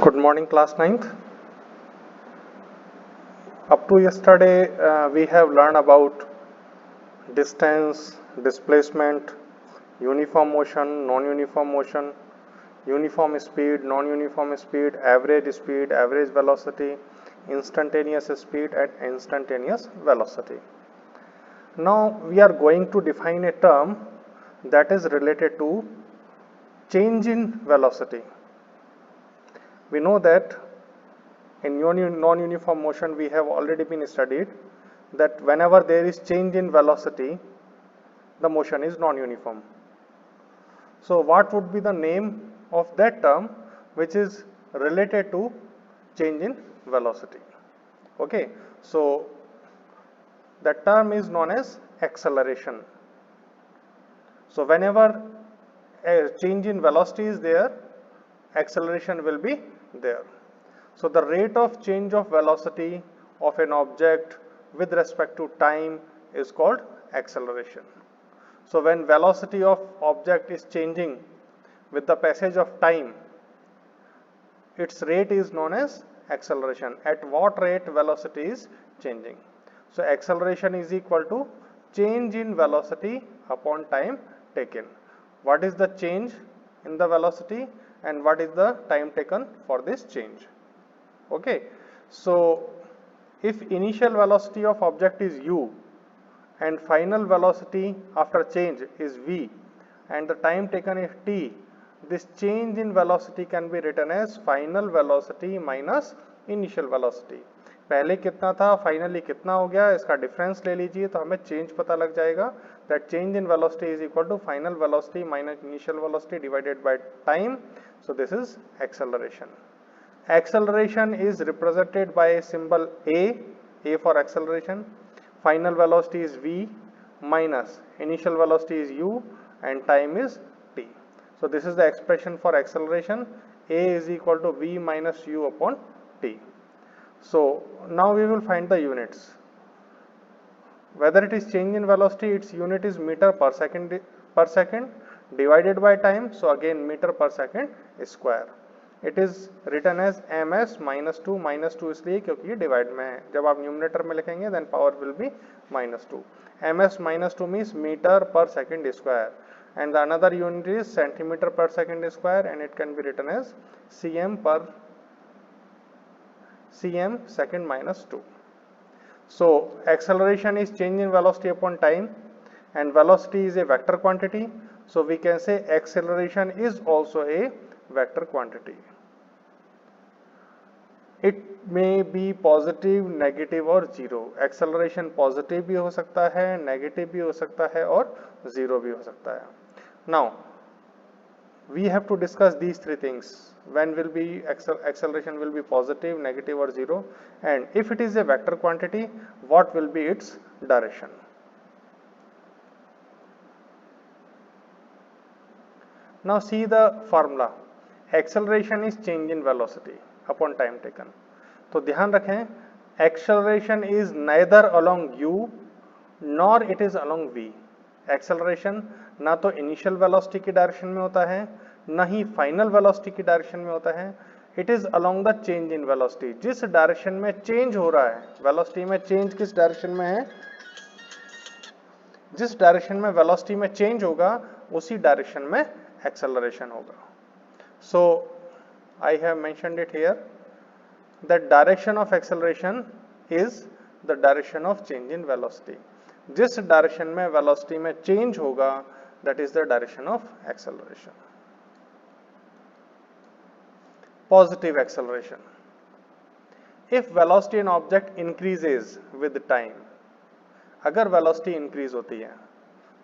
Good morning, class 9th. Up to yesterday, we have learned about distance, displacement, uniform motion, non-uniform motion, uniform speed, non-uniform speed, average velocity, instantaneous speed, and instantaneous velocity. Now, we are going to define a term that is related to change in velocity. We know that in non-uniform motion we have already been studied that whenever there is change in velocity, the motion is non-uniform. So what would be the name of that term which is related to change in velocity? Okay, so that term is known as acceleration. So whenever a change in velocity is there, acceleration will be there. So the rate of change of velocity of an object with respect to time is called acceleration. So when velocity of object is changing with the passage of time, its rate is known as acceleration. At what rate velocity is changing? So acceleration is equal to change in velocity upon time taken. What is the change in the velocity and what is the time taken for this change? Okay, so if initial velocity of object is u and final velocity after change is v and the time taken is t, this change in velocity can be written as final velocity minus initial velocity. पहले कितना था, finally कितना हो गया, इसका difference ले लीजिए तो हमें चेंज पता लग जाएगा. That change in velocity is equal to final velocity minus initial velocity divided by time. So this is acceleration. Acceleration is represented by a symbol A for acceleration. Final velocity is v minus initial velocity is u and time is t. So this is the expression for acceleration. A is equal to v minus u upon t. So now we will find the units. Whether it is change in velocity, its unit is meter per second divided by time. So again meter per second square. It is written as M S -2 इसलिए क्योंकि ये divide में है. जब आप numerator में लिखेंगे then power will be -2. ms -2 means metre per second square and the another unit is centimetre per second square and it can be written as cm second -2. So acceleration is change in velocity upon time and velocity is a vector quantity. So we can say acceleration is also a vector quantity. It may be positive, negative और zero. Acceleration positive भी हो सकता है, negative भी हो सकता है और zero भी हो सकता है. Now we have to discuss these three things. When will be acceleration will be positive, negative or zero, and if it is a vector quantity, what will be its direction? Now see the formula. Acceleration is change in velocity upon time taken. तो ध्यान रखें, acceleration is neither along u nor it is along v. Acceleration ना तो initial velocity की direction में होता है, ना ही final velocity की डायरेक्शन में होता है. It is along the change in velocity. जिस डायरेक्शन में चेंज हो रहा है, वेलोसिटी में चेंज किस डायरेक्शन में है, जिस डायरेक्शन में वेलोसिटी में चेंज होगा उसी डायरेक्शन में एक्सेलरेशन होगा. So I have mentioned it here that direction of acceleration is the direction of change in velocity. जिस डायरेक्शन में वेलोसिटी में चेंज होगा that is the direction of acceleration. Positive acceleration. If velocity in object increases with time, अगर velocity increase होती है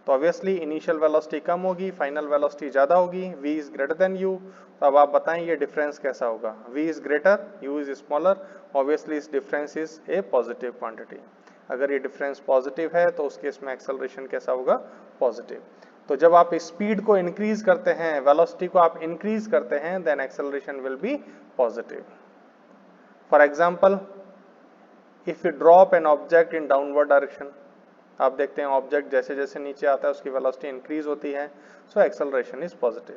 तो obviously initial velocity कम होगी, final velocity ज़्यादा होगी, v is greater than u. तो अब आप बताएं ये डिफरेंस कैसा होगा. v is greater, u is smaller, obviously इस difference is a positive quantity. अगर ये डिफरेंस पॉजिटिव है तो उस केस में एक्सेलरेशन कैसा होगा, पॉजिटिव. तो जब आप स्पीड को इंक्रीज करते हैं, वेलोसिटी को आप इंक्रीज करते हैं, then acceleration will be positive. For example, if you drop an object in downward direction, आप देखते हैं ऑब्जेक्ट जैसे जैसे नीचे आता है उसकी वेलोसिटी इंक्रीज होती है, so acceleration is positive.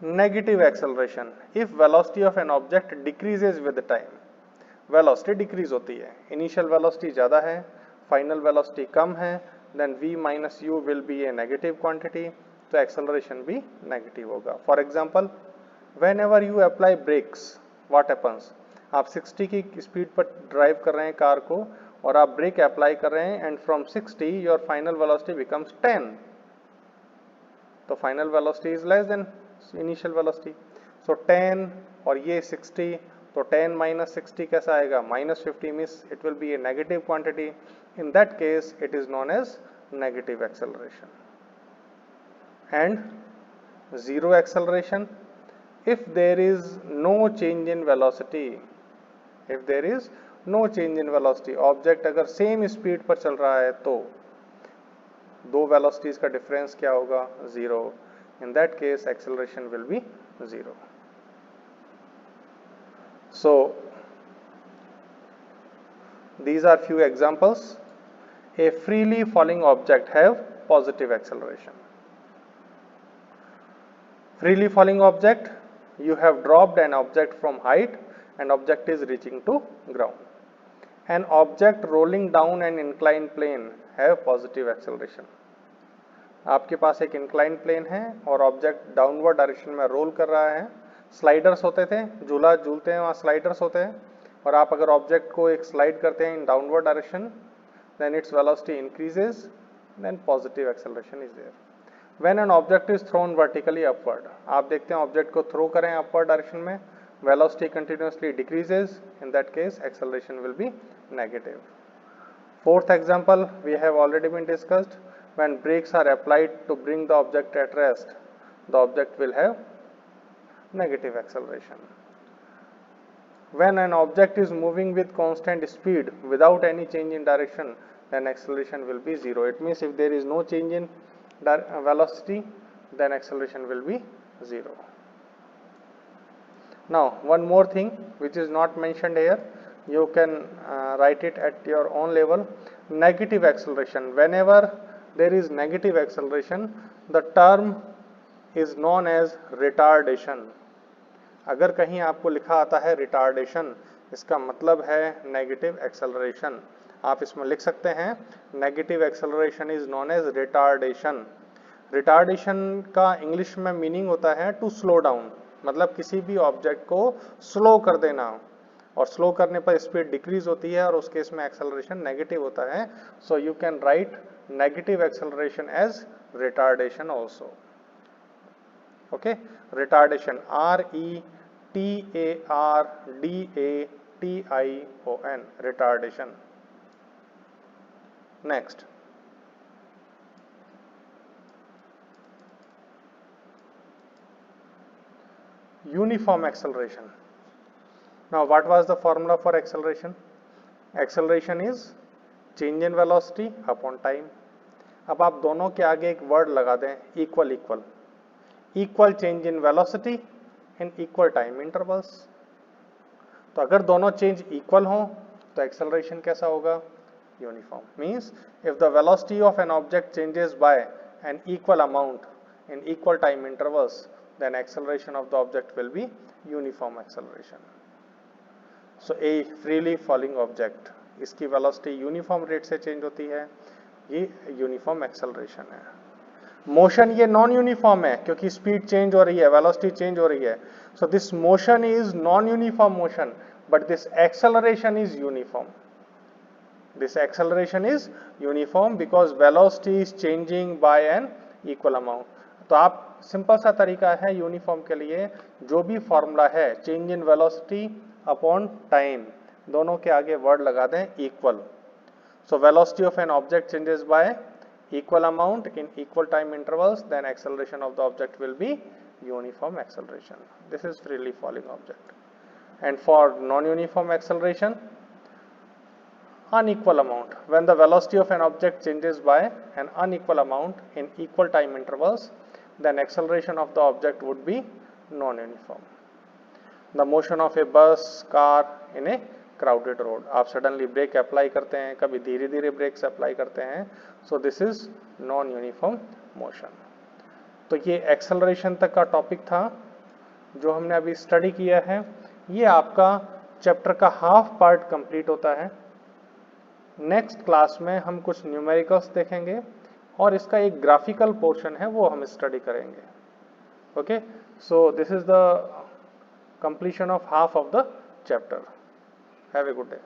Negative acceleration, if velocity of an object decreases with time, velocity decrease होती है, इनिशियल वेलोसिटी ज़्यादा है, फाइनल वेलोसिटी कम है, then v minus U will be a negative quantity, तो acceleration भी नेगेटिव होगा. For example, whenever you apply brakes, what happens, आप 60 की स्पीड पर ड्राइव कर रहे हैं कार को और आप ब्रेक अप्लाई कर रहे हैं, and from 60 your final velocity becomes 10, तो final velocity is less than initial velocity. So 10 और ये 60, तो 10 माइनस 60 कैसा आएगा, minus 50, means it will be a negative quantity. In that case it is known as negative acceleration. And zero acceleration, if there is no change in velocity, if there is no change in velocity, object अगर same speed पर चल रहा है तो दो velocities का difference क्या होगा, zero. In that case acceleration will B zero. So these are few examples. A freely falling object have positive acceleration. Freely falling object, you have dropped an object from height and object is reaching to ground. An object rolling down an inclined plane have positive acceleration. आपके पास एक inclined plane है और object downward direction में role कर रहा है. Sliders होते थे, झूला झूलते हैं वहाँ स्लाइडर्स होते हैं, और आप अगर ऑब्जेक्ट को एक स्लाइड करते हैं in downward direction, then its velocity increases, then positive acceleration is there. When an object is thrown vertically upward, आप देखते हैं ऑब्जेक्ट को थ्रो करें अपवर्ड डायरेक्शन में, velocity continuously decreases, in that case acceleration will be negative. Fourth example we have already been discussed. When brakes are applied to bring the object at rest, the object will have negative acceleration. When an object is moving with constant speed without any change in direction, then acceleration will be zero. It means if there is no change in velocity, then acceleration will be zero. Now one more thing which is not mentioned here, you can write it at your own level. Negative acceleration, whenever there is negative acceleration, the term is known as retardation. अगर कहीं आपको लिखा आता है retardation, इसका मतलब है negative acceleration. आप इसमें लिख सकते हैं negative acceleration is known as retardation. Retardation का इंग्लिश में मीनिंग होता है टू स्लो डाउन, मतलब किसी भी ऑब्जेक्ट को स्लो कर देना, और स्लो करने पर स्पीड डिक्रीज होती है और उस केस में एक्सेलरेशन नेगेटिव होता है. So you can write negative acceleration as retardation also. Okay, retardation, retardation, retardation. Next, uniform acceleration. Now what was the formula for acceleration? Acceleration is change in velocity upon time. अब आप दोनों के आगे एक word लगा दें, equal equal, equal change in velocity in equal time intervals. तो अगर दोनों चेंज इक्वल हो तो एक्सेलरेशन कैसा होगा, uniform. Means if the velocity of an object changes by an equal amount in equal time intervals, then acceleration of the object will be uniform acceleration. So a freely falling object, इसकी velocity uniform rate से change होती है, ये uniform acceleration है. Motion ये non uniform है क्योंकि speed change हो रही है, वेलोसिटी चेंज हो रही है. So this motion is non uniform motion, but this acceleration is uniform. This acceleration is uniform because velocity is changing by an equal amount. तो आप सिंपल सा तरीका है यूनिफॉर्म के लिए, जो भी फॉर्मूला है change in velocity upon time, दोनों के आगे वर्ड लगा दें equal. So velocity of an object changes bye equal amount in equal time intervals, then acceleration of the object will be uniform acceleration. This is freely falling object. And for non-uniform acceleration, unequal amount, when the velocity of an object changes by an unequal amount in equal time intervals, then acceleration of the object would be non-uniform. The motion of a bus, car in a crowded road, आप suddenly break apply करते हैं, कभी धीरे धीरे breaks apply करते हैं, सो this is non uniform motion. तो ये एक्सेलरेशन तक का टॉपिक था. जो हमने अभी स्टडी किया है ये आपका चैप्टर का हाफ पार्ट कंप्लीट होता है। नेक्स्ट क्लास में हम कुछ न्यूमेरिकल्स देखेंगे और इसका एक ग्राफिकल पोर्शन है वो हम स्टडी करेंगे। Okay, so this is the completion of half of the chapter. Have a good day.